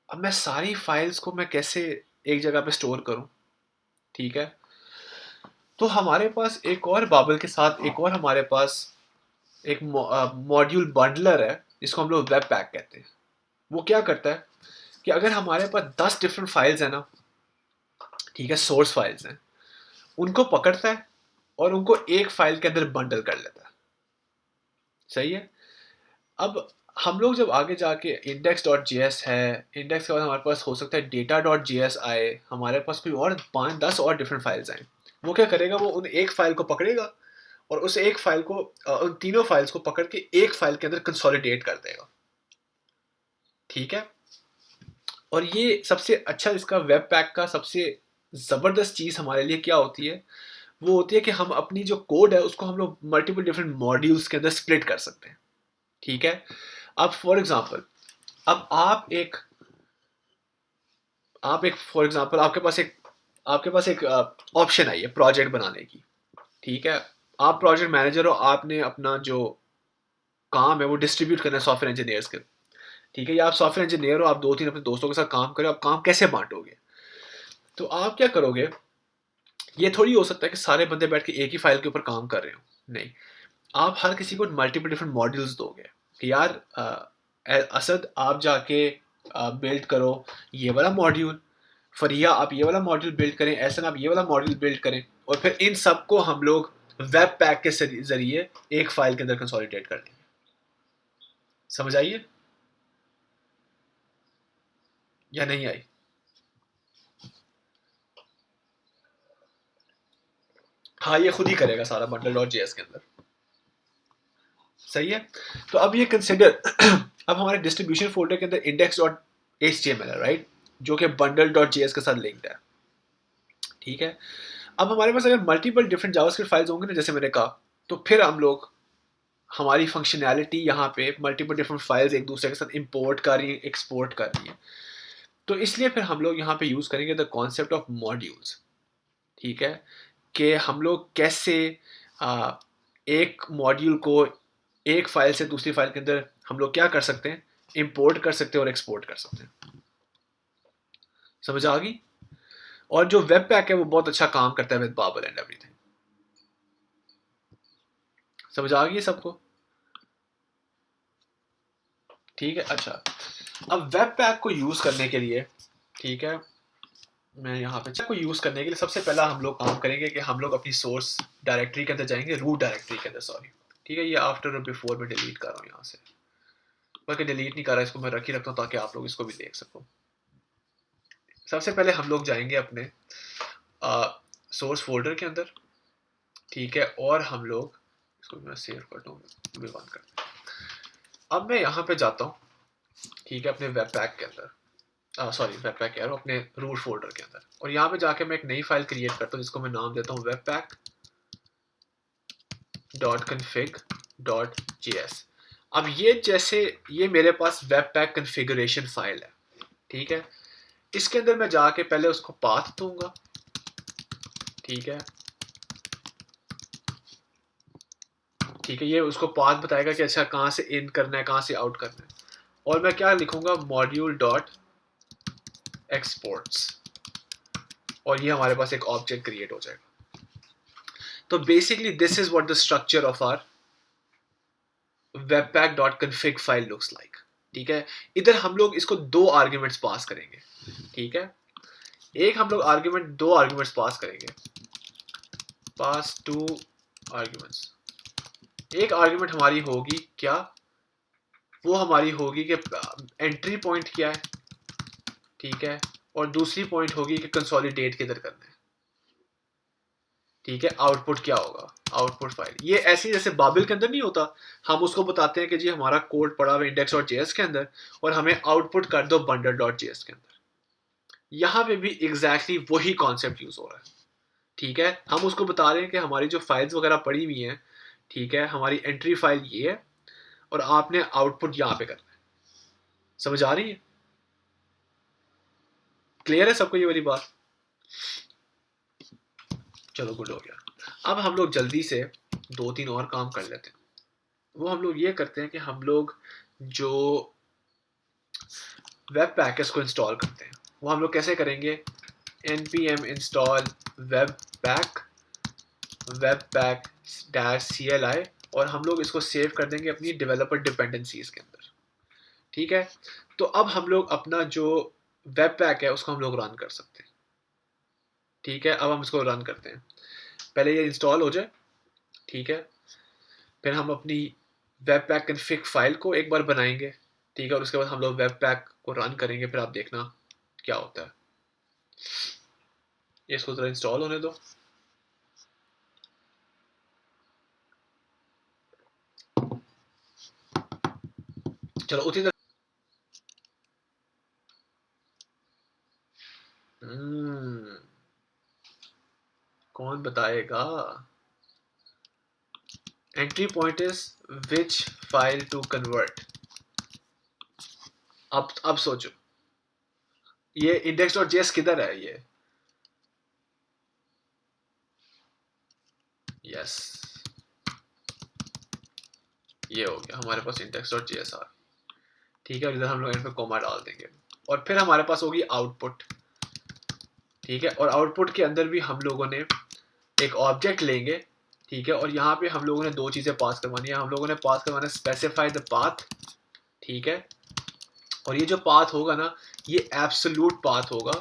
अब मैं सारी फाइल्स को मैं कैसे एक जगह पे स्टोर करूं, ठीक है। तो हमारे पास एक और बाबल के साथ एक और हमारे पास एक मॉड्यूल बंडलर है, जिसको हम लोग वेब पैक कहते हैं। वो क्या करता है कि अगर हमारे पास 10 डिफरेंट फाइल्स हैं ना, ठीक है, सोर्स फाइल्स हैं, उनको पकड़ता है और उनको एक फाइल के अंदर बंडल कर लेता है। सही है। अब हम लोग जब आगे जाके इंडेक्स डॉट जे एस है, इंडेक्स के बाद हमारे पास हो सकता है डेटा डॉट जे एस आए, हमारे पास कोई और 5-10 और डिफरेंट फाइल्स आए, वो क्या करेगा, वो उन एक फाइल को पकड़ेगा और उस एक फाइल को उन तीनों फाइल्स को पकड़ के एक फाइल के अंदर कंसोलिडेट कर देगा। ठीक है। और ये सबसे अच्छा, इसका वेब पैक का सबसे ज़बरदस्त चीज़ हमारे लिए क्या होती है, वो होती है कि हम अपनी जो कोड है उसको हम लोग मल्टीपल डिफरेंट मॉड्यूल्स के अंदर स्प्लिट कर सकते हैं। ठीक है। अब फॉर एग्जांपल, अब आप एक फॉर एग्जांपल आपके पास एक ऑप्शन आई है प्रोजेक्ट बनाने की। ठीक है। आप प्रोजेक्ट मैनेजर हो, आपने अपना जो काम है वो डिस्ट्रीब्यूट करना है सॉफ्टवेयर इंजीनियर्स के। ठीक है, या आप सॉफ्टवेयर इंजीनियर हो, आप 2-3 अपने दोस्तों के साथ काम करें, आप काम कैसे बांटोगे? तो आप क्या करोगे, ये थोड़ी हो सकता है कि सारे बंदे बैठ के एक ही फाइल के ऊपर काम कर रहे हो, नहीं। आप हर किसी को मल्टीपल डिफरेंट मॉड्यूल्स दोगे कि यार असद आप जाके बिल्ड करो ये वाला मॉड्यूल, फरिया आप ये वाला मॉड्यूल बिल्ड करें, ऐसा आप ये वाला मॉड्यूल बिल्ड करें, और फिर इन सबको हम लोग वेब पैक के जरिए एक फाइल के अंदर कंसोलिडेट कर लेंगे। समझ आइए या नहीं आई? हाँ, ये खुद ही करेगा सारा बंडल डॉट जेएस के अंदर। सही है। तो अब ये कंसिडर अब हमारे डिस्ट्रीब्यूशन फोल्डर के अंदर index dot H T M L है, राइट, जो कि बंडल डॉट जेएस के साथ लिंक्ड है। ठीक है। अब हमारे पास अगर मल्टीपल डिफरेंट जावास्क्रिप्ट फाइल्स होंगे ना, जैसे मैंने कहा, तो फिर हम लोग हमारी फंक्शनैलिटी यहाँ पे मल्टीपल डिफरेंट फाइल्स एक दूसरे के साथ इंपोर्ट कर रही है, एक्सपोर्ट कर रही है। तो इसलिए फिर हम लोग यहाँ पे यूज़ करेंगे द कॉन्सेप्ट ऑफ मॉड्यूल्स। ठीक है, कि हम लोग कैसे आ, एक मॉड्यूल को एक फाइल से दूसरी फाइल के अंदर हम लोग क्या कर सकते हैं, इंपोर्ट कर सकते हैं और एक्सपोर्ट कर सकते हैं। समझ आ गई? और जो वेब पैक है वो बहुत अच्छा काम करता है विद बाबल एंड एवरीथिंग। समझ आ गई सबको? ठीक है, अच्छा। अब वेब पैक को यूज़ करने के लिए, ठीक है, मैं यहाँ पे को यूज़ करने के लिए सबसे पहला हम लोग काम करेंगे कि हम लोग अपनी सोर्स डायरेक्टरी के अंदर जाएंगे, रूट डायरेक्टरी के अंदर, सॉरी। ठीक है, ये आफ्टर और बिफोर में डिलीट कर रहा हूँ यहाँ से, बल्कि डिलीट नहीं कर रहा, इसको मैं रख ही रखता हूँ ताकि आप लोग इसको भी देख सको। सबसे पहले हम लोग जाएंगे अपने सोर्स फोल्डर के अंदर, ठीक है, और हम लोग इसको मैं सेव कर दूँ, भी बंद कर। अब मैं यहाँ पे जाता हूँ, ठीक है, अपने वेब पैक के अंदर, सॉरी वेब पैक कह रहा हूँ, अपने रूट फोल्डर के अंदर, और यहाँ पे जाके मैं एक नई फाइल क्रिएट करता हूँ जिसको मैं नाम देता हूँ वेब पैक .config.js। अब ये जैसे ये मेरे पास वेब पैक कन्फिगरेशन फाइल है, ठीक है, इसके अंदर मैं जाके पहले उसको पाथ दूंगा, ठीक है, ठीक है, ये उसको पाथ बताएगा कि अच्छा कहाँ से इन करना है, कहाँ से आउट करना है, और मैं क्या लिखूंगा, मॉड्यूल डॉट एक्सपोर्ट्स, और ये हमारे पास एक ऑब्जेक्ट क्रिएट हो जाएगा। तो basically this is what the structure of our webpack.config file looks like. ठीक है, इधर हम लोग इसको दो आर्ग्यूमेंट्स पास करेंगे, ठीक है, एक हम लोग दो आर्ग्यूमेंट्स पास करेंगे, पास टू आर्ग्यूमेंट्स। एक आर्ग्यूमेंट हमारी होगी क्या, वो हमारी होगी कि एंट्री पॉइंट क्या है, ठीक है, और दूसरी पॉइंट होगी कि कंसोलिडेट किधर करना है, ठीक है, आउटपुट क्या होगा, आउटपुट फाइल। ये ऐसी जैसे बाबिल के अंदर नहीं होता, हम उसको बताते हैं कि जी हमारा कोड पड़ा हुआ इंडेक्स डॉट जेएस के अंदर और हमें आउटपुट कर दो बंडल डॉट जेएस के अंदर। यहाँ पे भी एग्जैक्टली वही कॉन्सेप्ट यूज हो रहा है, ठीक है, हम उसको बता रहे हैं कि हमारी जो फाइल्स वगैरह पड़ी हुई हैं, ठीक है, हमारी एंट्री फाइल ये है और आपने आउटपुट यहाँ पे करना है। समझ आ रही है? क्लियर है सबको ये वाली बात? चलो गुड हो गया। अब हम लोग जल्दी से दो तीन और काम कर लेते हैं। वो हम लोग ये करते हैं कि हम लोग जो वेब पैकेज को इंस्टॉल करते हैं वो हम लोग कैसे करेंगे, npm install webpack-cli, और हम लोग इसको सेव कर देंगे अपनी डेवलपर डिपेंडेंसीज के अंदर, ठीक है। तो अब हम लोग अपना जो वेब पैक है उसको हम लोग रन कर सकते हैं, ठीक है। अब हम इसको रन करते हैं, पहले ये इंस्टॉल हो जाए, ठीक है, फिर हम अपनी वेब पैक कन्फिग फाइल को एक बार बनाएंगे, ठीक है, और उसके बाद हम लोग वेब पैक को रन करेंगे, फिर आप देखना क्या होता है। इसको जरा इंस्टॉल होने दो। चलो उतनी देर कौन बताएगा? Entry point is which file to convert. अब सोचो ये index.js किधर है, ये यस ये हो गया हमारे पास index.js आ, ठीक है, और इधर हम लोग एंड पे कोमा डाल देंगे और फिर हमारे पास होगी आउटपुट, ठीक है, और आउटपुट के अंदर भी हम लोगों ने एक ऑब्जेक्ट लेंगे, ठीक है, और यहाँ पे हम लोगों ने दो चीज़ें पास करवानी है, हम लोगों ने पास करवाना स्पेसिफाई द पाथ, ठीक है, और ये जो पाथ होगा ना ये एब्सोल्यूट पाथ होगा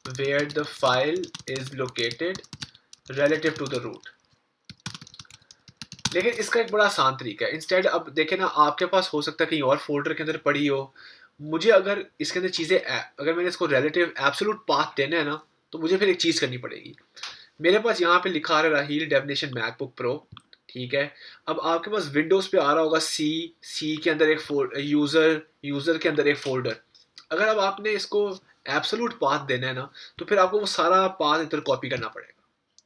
where the file is located relative to the root. लेकिन इसका एक बड़ा आसान तरीका है, इंस्टेड अब देखें ना, आपके पास हो सकता है कहीं और फोल्डर के अंदर पड़ी हो, मुझे अगर इसके अंदर चीज़ें अगर मैंने इसको रिलेटिव एब्सोल्यूट पाथ देना है ना तो मुझे फिर एक चीज़ करनी पड़ेगी। मेरे पास यहाँ पे लिखा आ रहा है राहील डेफिनेशन मैकबुक प्रो, ठीक है, अब आपके पास विंडोज़ पे आ रहा होगा सी के अंदर एक यूज़र के अंदर एक फोल्डर। अगर अब आपने इसको एब्सोल्यूट पाथ देना है ना तो फिर आपको वो सारा पाथ इधर कॉपी करना पड़ेगा।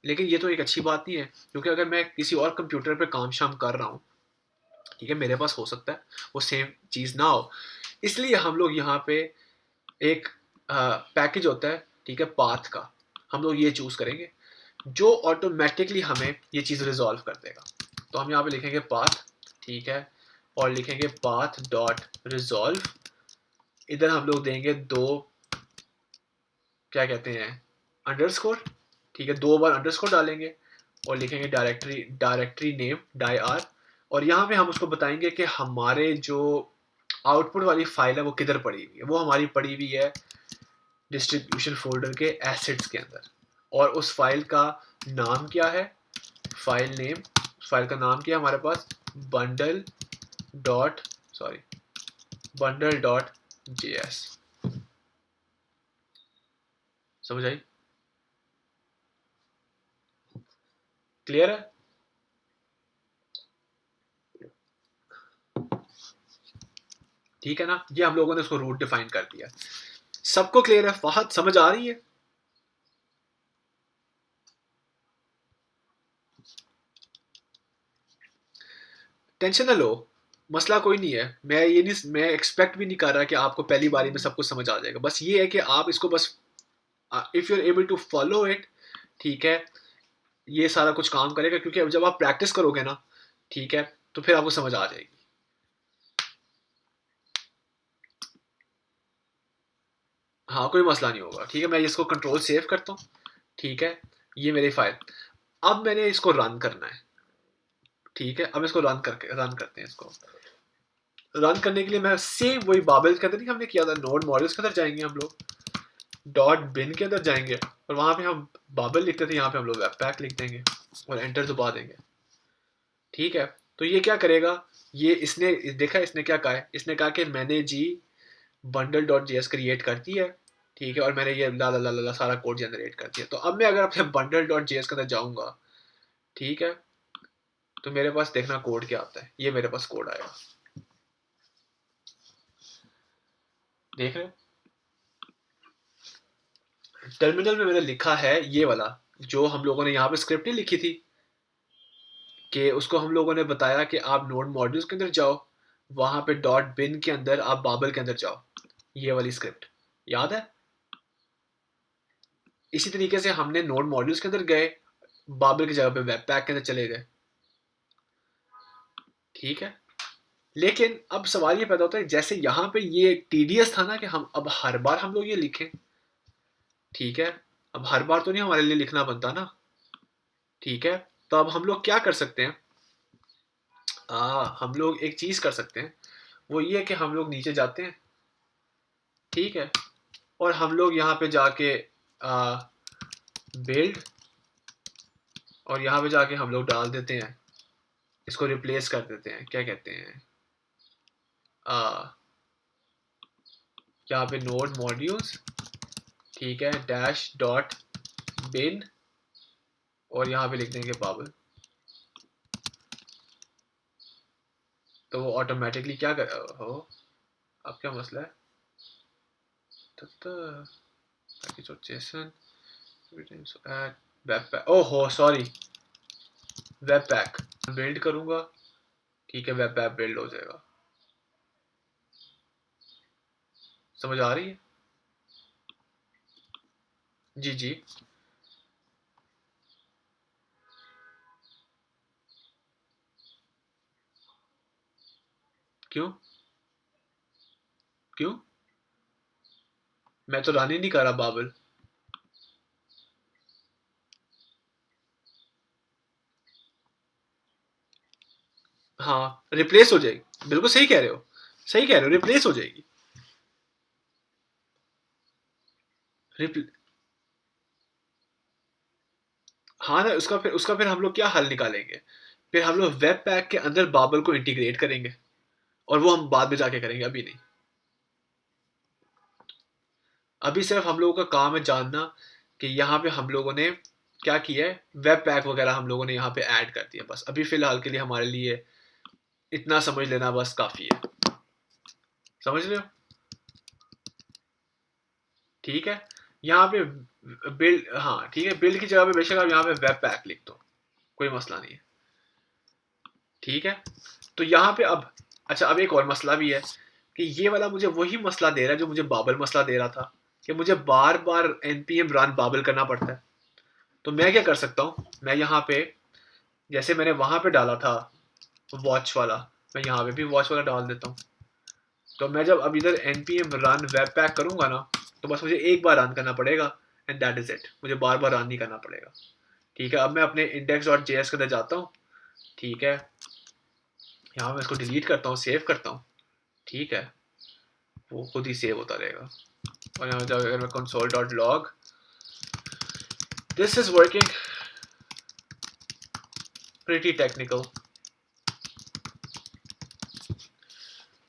लेकिन ये तो एक अच्छी बात नहीं है, क्योंकि अगर मैं किसी और कंप्यूटर पे काम शाम कर रहा हूँ, ठीक है, मेरे पास हो सकता है वो सेम चीज़ ना हो, इसलिए हम लोग यहाँ पे एक पैकेज होता है, ठीक है, पाथ का, हम लोग ये चूज़ करेंगे जो ऑटोमेटिकली हमें ये चीज़ रिजॉल्व कर देगा। तो हम यहाँ पे लिखेंगे पाथ, ठीक है, और लिखेंगे पाथ डॉट रिजॉल्व, इधर हम लोग देंगे दो क्या कहते हैं अंडरस्कोर, ठीक है, दो बार अंडरस्कोर डालेंगे और लिखेंगे डायरेक्टरी नेम डाई आर, और यहाँ पे हम उसको बताएंगे कि हमारे जो आउटपुट वाली फाइल है वो किधर पड़ी हुई है। वो हमारी पड़ी हुई है डिस्ट्रीब्यूशन फोल्डर के एसेट्स के अंदर। और उस फाइल का नाम क्या है, फाइल नेम, फाइल का नाम क्या है हमारे पास, bundle dot sorry bundle dot JS. समझ आई? क्लियर है? ठीक है ना, ये हम लोगों ने उसको रूट डिफाइन कर दिया। सबको क्लियर है? फहद समझ आ रही है? टेंशन ना लो, मसला कोई नहीं है। मैं एक्सपेक्ट भी नहीं कर रहा कि आपको पहली बारी में सब कुछ समझ आ जाएगा। बस ये है कि आप इसको बस if you are able to follow it, ठीक है, ये सारा कुछ काम करेगा। क्योंकि अब जब आप प्रैक्टिस करोगे ना, ठीक है, तो फिर आपको समझ आ जाएगी। हाँ, कोई मसला नहीं होगा। ठीक है, मैं इसको कंट्रोल सेव करता हूँ। ठीक है, ये मेरी फाइल। अब मैंने इसको रन करना है। ठीक है, अब इसको रन करते हैं। इसको रन करने के लिए मैं सेम वही बाबल के अंदर नहीं हमने किया था, नोड मॉड्यूल्स के अंदर जाएंगे हम लोग, डॉट बिन के अंदर जाएंगे और वहां पे हम बाबल लिखते थे, यहाँ पे हम लोग वेब पैक लिख देंगे और एंटर दबा देंगे। ठीक है, तो ये क्या करेगा, ये इसने देखा, इसने क्या कहा है, इसने कहा कि मैंने जी बंडल डॉट जेएस क्रिएट कर दी है। ठीक है, और मैंने ये ला ला ला ला ला सारा कोड जनरेट कर दिया। तो अब मैं अगर अपने बंडल डॉट जेएस के अंदर जाऊंगा, ठीक है, तो मेरे पास देखना कोड क्या आता है। ये मेरे पास कोड आएगा, देख रहे हो? टर्मिनल में मैंने लिखा है ये वाला, जो हम लोगों ने यहाँ पे स्क्रिप्ट नहीं लिखी थी कि उसको हम लोगों ने बताया कि आप नोड मॉड्यूल्स के अंदर जाओ, वहां पे डॉट बिन के अंदर आप बाबल के अंदर जाओ, ये वाली स्क्रिप्ट याद है? इसी तरीके से हमने नोड मॉड्यूल्स के अंदर गए, बाबल की जगह पे वेब पैक के अंदर चले गए। ठीक है, लेकिन अब सवाल ये पैदा होता है, जैसे यहाँ पे ये टीडीएस था ना कि हम अब हर बार हम लोग ये लिखें। ठीक है, अब हर बार तो नहीं हमारे लिए लिखना बनता ना। ठीक है, तो अब हम लोग क्या कर सकते हैं, हम लोग एक चीज कर सकते हैं, वो ये है कि हम लोग नीचे जाते हैं। ठीक है, और हम लोग यहाँ पे जाके बिल्ड, और यहाँ पे जाके हम लोग डाल देते हैं, इसको रिप्लेस कर देते हैं, क्या कहते हैं, यहाँ पे नोड मॉड्यूल्स, ठीक है, डैश डॉट बिन, और यहाँ पे लिख देंगे बाबल। तो वो ऑटोमेटिकली क्या कर हो, अब क्या मसला है, जेसन वेब पैक, ओहो सॉरी, वेब पैक बिल्ड करूंगा। ठीक है, वेब पैक बिल्ड हो जाएगा। समझ आ रही है? जी जी। क्यों? क्यों? मैं तो रन ही नहीं कर रहा बाबल। हाँ, रिप्लेस हो जाएगी, बिल्कुल सही कह रहे हो, सही कह रहे हो, रिप्लेस हो जाएगी। रिप्ल... हाँ ना, उसका फिर हम लोग क्या हल निकालेंगे, फिर हम लोग वेब पैक के अंदर बाबल को इंटीग्रेट करेंगे, और वो हम बाद में जाके करेंगे, अभी नहीं। अभी सिर्फ हम लोगों का काम है जानना कि यहाँ पे हम लोगों ने क्या किया है, वेब पैक वगैरह हम लोगों ने यहाँ पे ऐड कर दिया। बस अभी फिलहाल के लिए हमारे लिए इतना समझ लेना बस काफ़ी है। समझ रहे हो? ठीक है, यहाँ पे बिल्ड, हाँ ठीक है, बिल्ड की जगह पे बेशक आप यहाँ पे वेब पैक लिख दो, कोई मसला नहीं है। ठीक है, तो यहाँ पे अब, अच्छा अब एक और मसला भी है कि ये वाला मुझे वही मसला दे रहा है जो मुझे बाबल मसला दे रहा था, कि मुझे बार बार npm रन बाबल करना पड़ता है। तो मैं क्या कर सकता हूँ, मैं यहाँ पे जैसे मैंने वहां पे डाला था वॉच वाला, मैं यहाँ पे भी वॉच वाला डाल देता हूँ। तो मैं जब अब इधर npm रन वेब पैक करूंगा ना, तो बस मुझे एक बार रन करना पड़ेगा, एंड दैट इज इट, मुझे बार बार रन नहीं करना पड़ेगा। ठीक है, अब मैं अपने index.js के अंदर जाता हूँ। ठीक है, यहाँ मैं इसको डिलीट करता हूँ, सेव करता हूँ, ठीक है, वो खुद ही सेव होता रहेगा। और यहाँ जाकर अगर मैं console.log, this is working pretty technical.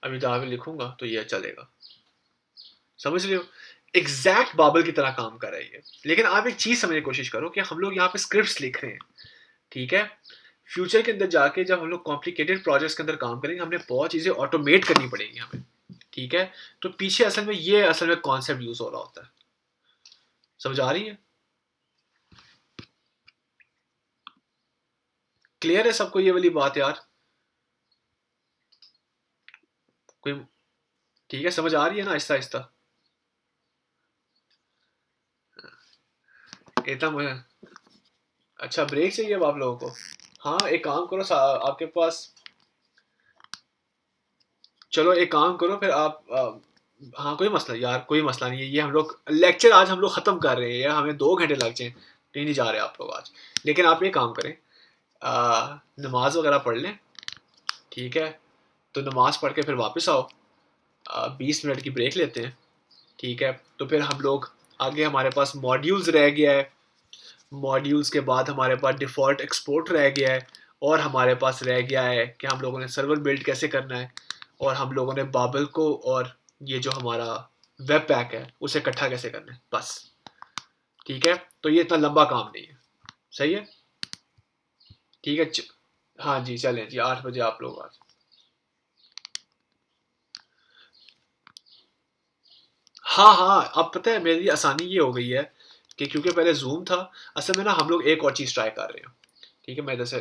अभी जहाँ भी लिखूंगा तो ये चलेगा, समझ रहे हो, एग्जैक्ट बाबल की तरह काम कर रही है। लेकिन आप एक चीज समझने की कोशिश करो कि हम लोग यहाँ पे स्क्रिप्ट्स लिख रहे हैं, ठीक है, फ्यूचर के अंदर जाके जब हम लोग कॉम्प्लिकेटेड प्रोजेक्ट्स के अंदर काम करेंगे, हमने बहुत चीजें ऑटोमेट करनी पड़ेगी हमें, ठीक है। तो पीछे असल में कॉन्सेप्ट यूज हो रहा होता है, समझ आ रही है, क्लियर है सबको ये वाली बात यार, कोई, ठीक है, समझ आ रही है ना आहिस्ता आहिस्ता, इतना मुझे, अच्छा ब्रेक चाहिए अब आप लोगों को, हाँ एक काम करो, आपके पास, चलो एक काम करो फिर आप हाँ कोई मसला यार, कोई मसला नहीं है, ये हम लोग लेक्चर आज हम लोग ख़त्म कर रहे हैं यार, हमें 2 घंटे लग जाए, कहीं नहीं जा रहे आप लोग आज। लेकिन आप ये काम करें, नमाज वगैरह पढ़ लें, ठीक है, तो नमाज पढ़ के फिर वापस आओ, 20 मिनट की ब्रेक लेते हैं, ठीक है, तो फिर हम लोग आगे, हमारे पास मॉड्यूल्स रह गया है, मॉड्यूल्स के बाद हमारे पास डिफ़ॉल्ट एक्सपोर्ट रह गया है, और हमारे पास रह गया है कि हम लोगों ने सर्वर बिल्ड कैसे करना है, और हम लोगों ने बाबल को और ये जो हमारा वेब पैक है उसे इकट्ठा कैसे करना है, बस, ठीक है, तो ये इतना लंबा काम नहीं है, सही है, ठीक है, हाँ जी चलें जी, 8 बजे आप लोग आज, हाँ हाँ, अब पता है मेरी आसानी ये हो गई है कि क्योंकि पहले जूम था, असल में ना हम लोग एक और चीज़ ट्राई कर रहे हैं, ठीक है, मैं इधर से